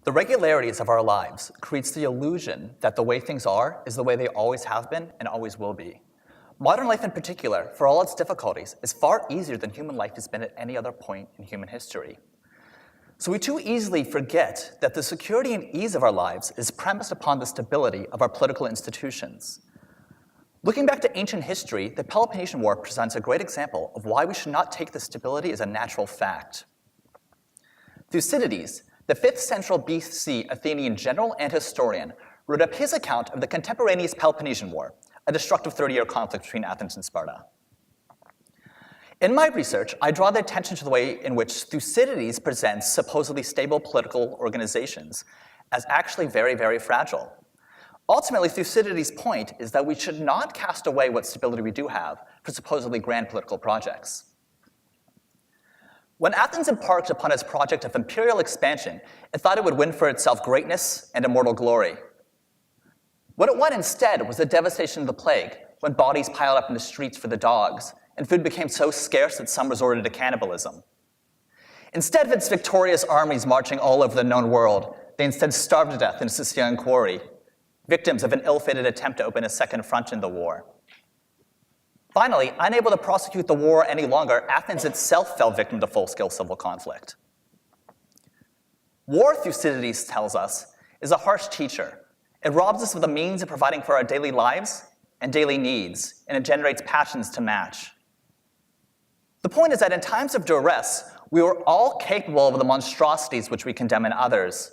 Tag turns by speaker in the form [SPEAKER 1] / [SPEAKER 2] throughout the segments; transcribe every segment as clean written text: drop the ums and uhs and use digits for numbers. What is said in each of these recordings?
[SPEAKER 1] The regularities of our lives creates the illusion that the way things are is the way they always have been and always will be. Modern life in particular, for all its difficulties, is far easier than human life has been at any other point in human history. So we too easily forget that the security and ease of our lives is premised upon the stability of our political institutions. Looking back to ancient history, the Peloponnesian War presents a great example of why we should not take this stability as a natural fact. Thucydides, the 5th century BC Athenian general and historian, wrote up his account of the contemporaneous Peloponnesian War, a destructive 30-year conflict between Athens and Sparta. In my research, I draw the attention to the way in which Thucydides presents supposedly stable political organizations as actually very, very fragile. Ultimately, Thucydides' point is that we should not cast away what stability we do have for supposedly grand political projects. When Athens embarked upon its project of imperial expansion, it thought it would win for itself greatness and immortal glory. What it won instead was the devastation of the plague, when bodies piled up in the streets for the dogs, and food became so scarce that some resorted to cannibalism. Instead of its victorious armies marching all over the known world, they instead starved to death in a Sicilian quarry, victims of an ill-fated attempt to open a second front in the war. Finally, unable to prosecute the war any longer, Athens itself fell victim to full-scale civil conflict. War, Thucydides tells us, is a harsh teacher. It robs us of the means of providing for our daily lives and daily needs, and it generates passions to match. The point is that in times of duress, we are all capable of the monstrosities which we condemn in others.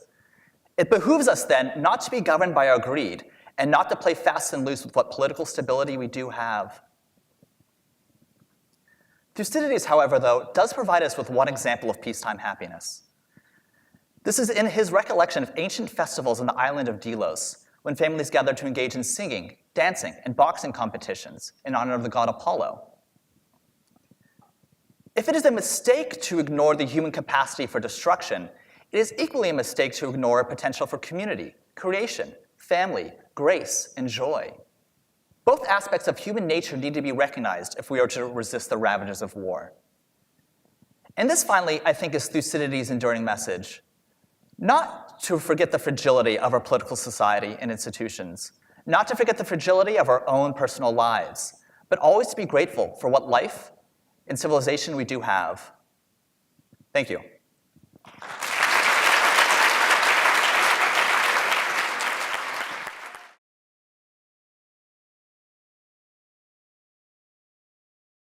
[SPEAKER 1] It behooves us then not to be governed by our greed and not to play fast and loose with what political stability we do have. Thucydides, however, though, does provide us with one example of peacetime happiness. This is in his recollection of ancient festivals on the island of Delos, when families gathered to engage in singing, dancing, and boxing competitions in honor of the god Apollo. If it is a mistake to ignore the human capacity for destruction, it is equally a mistake to ignore potential for community, creation, family, grace, and joy. Both aspects of human nature need to be recognized if we are to resist the ravages of war. And this, finally, I think, is Thucydides' enduring message. Not to forget the fragility of our political society and institutions, not to forget the fragility of our own personal lives, but always to be grateful for what life and civilization we do have. Thank you.